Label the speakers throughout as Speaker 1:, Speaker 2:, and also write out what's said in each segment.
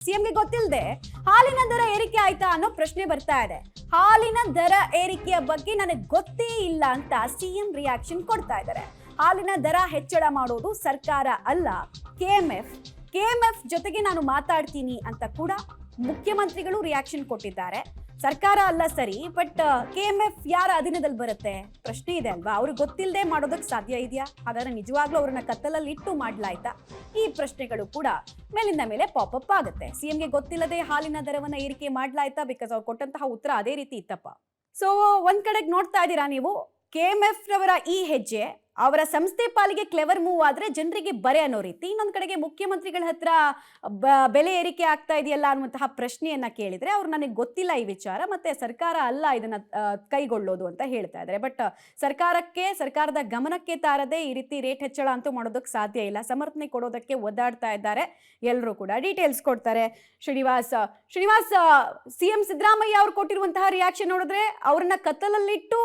Speaker 1: ಸಿಎಂಗೆ ಗೊತ್ತಿಲ್ಲದೆ ಹಾಲಿನ ದರ ಏರಿಕೆ ಆಯ್ತಾ ಅನ್ನೋ ಪ್ರಶ್ನೆ ಬರ್ತಾ ಇದೆ. ಹಾಲಿನ ದರ ಏರಿಕೆಯ ಬಗ್ಗೆ ನನಗೆ ಗೊತ್ತೇ ಇಲ್ಲ ಅಂತ ಸಿಎಂ ರಿಯಾಕ್ಷನ್ ಕೊಡ್ತಾ ಇದ್ದಾರೆ. ಹಾಲಿನ ದರ ಹೆಚ್ಚಳ ಮಾಡೋದು ಸರ್ಕಾರ ಅಲ್ಲ, ಕೆಎಂಎಫ್ ಜೊತೆಗೆ ನಾನು ಮಾತಾಡ್ತೀನಿ ಅಂತ ಕೂಡ ಮುಖ್ಯಮಂತ್ರಿಗಳು ರಿಯಾಕ್ಷನ್ ಕೊಟ್ಟಿದ್ದಾರೆ. ಸರ್ಕಾರ ಅಲ್ಲ ಸರಿ, ಬಟ್ ಕೆಎಂಎಫ್ ಯಾರ ಅಧೀನದಲ್ಲಿ ಬರುತ್ತೆ ಪ್ರಶ್ನೆ ಇದೆ ಅಲ್ವಾ. ಅವ್ರಿಗೆ ಗೊತ್ತಿಲ್ಲದೆ ಮಾಡೋದಕ್ಕೆ ಸಾಧ್ಯ ಇದೆಯಾ? ಹಾಗಾದ್ರೆ ನಿಜವಾಗ್ಲೂ ಅವ್ರನ್ನ ಕತ್ತಲಲ್ಲಿ ಇಟ್ಟು ಮಾಡ್ಲಾಯ್ತಾ? ಈ ಪ್ರಶ್ನೆಗಳು ಕೂಡ ಮೇಲಿಂದ ಮೇಲೆ ಪಾಪಪ್ ಆಗುತ್ತೆ. ಸಿಎಂಗೆ ಗೊತ್ತಿಲ್ಲದೆ ಹಾಲಿನ ದರವನ್ನ ಏರಿಕೆ ಮಾಡ್ಲಾಯ್ತಾ? ಬಿಕಾಸ್ ಅವ್ರು ಕೊಟ್ಟಂತಹ ಉತ್ತರ ಅದೇ ರೀತಿ ಇತ್ತಪ್ಪ. ಸೊ ಒಂದ್ ಕಡೆಗೆ ನೋಡ್ತಾ ಇದ್ದೀರಾ ನೀವು, ಕೆಎಂಎಫ್ ರವರ ಈ ಹೆಜ್ಜೆ ಅವರ ಸಂಸ್ಥೆ ಪಾಲಿಗೆ ಕ್ಲೆವರ್ ಮೂವ್ ಆದ್ರೆ ಜನರಿಗೆ ಬರೆ ಅನ್ನೋ ರೀತಿ. ಇನ್ನೊಂದ್ ಕಡೆಗೆ ಮುಖ್ಯಮಂತ್ರಿಗಳ ಹತ್ರ ಬೆಲೆ ಏರಿಕೆ ಆಗ್ತಾ ಇದೆಯಲ್ಲ ಅನ್ನುವಂತಹ ಪ್ರಶ್ನೆಯನ್ನ ಕೇಳಿದ್ರೆ ಅವ್ರು ನನಗೆ ಗೊತ್ತಿಲ್ಲ ಈ ವಿಚಾರ, ಮತ್ತೆ ಸರ್ಕಾರ ಅಲ್ಲ ಇದನ್ನ ಕೈಗೊಳ್ಳೋದು ಅಂತ ಹೇಳ್ತಾ ಇದ್ದಾರೆ. ಬಟ್ ಸರ್ಕಾರದ ಗಮನಕ್ಕೆ ತಾರದೆ ಈ ರೀತಿ ರೇಟ್ ಹೆಚ್ಚಳ ಅಂತೂ ಮಾಡೋದಕ್ಕೆ ಸಾಧ್ಯ ಇಲ್ಲ. ಸಮರ್ಥನೆ ಕೊಡೋದಕ್ಕೆ ಒದ್ದಾಡ್ತಾ ಇದ್ದಾರೆ ಎಲ್ಲರೂ ಕೂಡ. ಡೀಟೇಲ್ಸ್ ಕೊಡ್ತಾರೆ ಶ್ರೀನಿವಾಸ್. ಸಿಎಂ ಸಿದ್ದರಾಮಯ್ಯ ಅವ್ರು ಕೊಟ್ಟಿರುವಂತಹ ರಿಯಾಕ್ಷನ್ ನೋಡಿದ್ರೆ ಅವ್ರನ್ನ ಕತ್ತಲಲ್ಲಿಟ್ಟು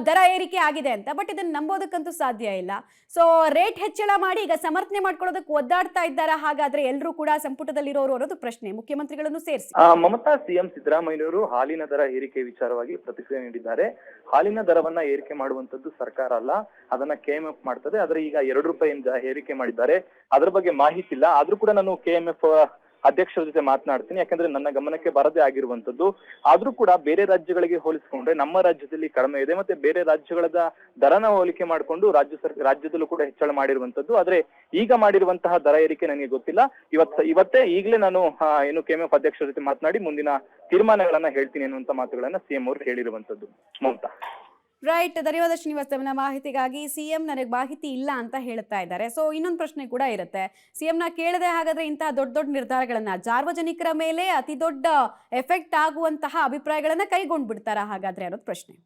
Speaker 1: ದರ ಏರಿಕೆ ಆಗಿದೆ ಅಂತ, ಬಟ್ ಇದನ್ನ ನಂಬೋದಕ್ಕಂತೂ ಸಾಧ್ಯ ಇಲ್ಲ. ಸೊ ರೇಟ್ ಹೆಚ್ಚಳ ಮಾಡಿ ಈಗ ಸಮರ್ಥನೆ ಮಾಡ್ಕೊಳ್ಳೋದಕ್ಕೆ ಒದ್ದಾಡ್ತಾ ಇದ್ದಾರಾ ಹಾಗಾದ್ರೆ ಎಲ್ಲರೂ ಕೂಡ ಸಂಪುಟದಲ್ಲಿರೋರು ಅನ್ನೋದು ಪ್ರಶ್ನೆ, ಮುಖ್ಯಮಂತ್ರಿಗಳನ್ನು ಸೇರಿಸಿ.
Speaker 2: ಮಮತಾ, ಸಿಎಂ ಸಿದ್ದರಾಮಯ್ಯನವರು ಹಾಲಿನ ದರ ಏರಿಕೆ ವಿಚಾರವಾಗಿ ಪ್ರತಿಕ್ರಿಯೆ ನೀಡಿದ್ದಾರೆ. ಹಾಲಿನ ದರವನ್ನ ಏರಿಕೆ ಮಾಡುವಂತದ್ದು ಸರ್ಕಾರ ಅಲ್ಲ, ಅದನ್ನ ಕೆಎಂಎಫ್ ಮಾಡ್ತದೆ. ಆದ್ರೆ ಈಗ 2 ರೂಪಾಯಿಯಿಂದ ಏರಿಕೆ ಮಾಡಿದ್ದಾರೆ, ಅದ್ರ ಬಗ್ಗೆ ಮಾಹಿತಿ ಇಲ್ಲ. ಆದ್ರೂ ಕೂಡ ನಾನು ಕೆಎಂಎಫ್ ಅಧ್ಯಕ್ಷರ ಜೊತೆ ಮಾತನಾಡ್ತೀನಿ, ಯಾಕಂದ್ರೆ ನನ್ನ ಗಮನಕ್ಕೆ ಬರದೇ ಆಗಿರುವಂತದ್ದು. ಆದ್ರೂ ಕೂಡ ಬೇರೆ ರಾಜ್ಯಗಳಿಗೆ ಹೋಲಿಸಿಕೊಂಡ್ರೆ ನಮ್ಮ ರಾಜ್ಯದಲ್ಲಿ ಕಡಿಮೆ ಇದೆ, ಮತ್ತೆ ಬೇರೆ ರಾಜ್ಯಗಳ ದರನ ಹೋಲಿಕೆ ಮಾಡಿಕೊಂಡು ರಾಜ್ಯದಲ್ಲೂ ಕೂಡ ಹೆಚ್ಚಳ ಮಾಡಿರುವಂತದ್ದು. ಆದ್ರೆ ಈಗ ಮಾಡಿರುವಂತಹ ದರ ಏರಿಕೆ ನನಗೆ ಗೊತ್ತಿಲ್ಲ. ಇವತ್ತೇ ಈಗಲೇ ನಾನು ಏನು ಕೆಎಂಎಫ್ ಅಧ್ಯಕ್ಷರ ಜೊತೆ ಮಾತನಾಡಿ ಮುಂದಿನ ತೀರ್ಮಾನಗಳನ್ನ ಹೇಳ್ತೀನಿ ಅನ್ನುವಂತ ಮಾತುಗಳನ್ನ ಸಿಎಂ ಅವರು ಹೇಳಿರುವಂತದ್ದು. ಮಮತಾ.
Speaker 1: ರೈಟ್, ಧನ್ಯವಾದ ಶ್ರೀನಿವಾಸ್ ತಮ್ಮ ಮಾಹಿತಿಗಾಗಿ. ಸಿಎಂ ನನಗೆ ಮಾಹಿತಿ ಇಲ್ಲ ಅಂತ ಹೇಳ್ತಾ ಇದ್ದಾರೆ. ಸೊ ಇನ್ನೊಂದು ಪ್ರಶ್ನೆ ಕೂಡ ಇರುತ್ತೆ, ಸಿಎಂನ ಕೇಳದೆ ಹಾಗಾದ್ರೆ ಇಂತಹ ದೊಡ್ಡ ನಿರ್ಧಾರಗಳನ್ನ, ಸಾರ್ವಜನಿಕರ ಮೇಲೆ ಅತಿ ದೊಡ್ಡ ಎಫೆಕ್ಟ್ ಆಗುವಂತಹ ಅಭಿಪ್ರಾಯಗಳನ್ನ ಕೈಗೊಂಡ್ಬಿಡ್ತಾರಾ ಹಾಗಾದ್ರೆ ಅನ್ನೋದು ಪ್ರಶ್ನೆ.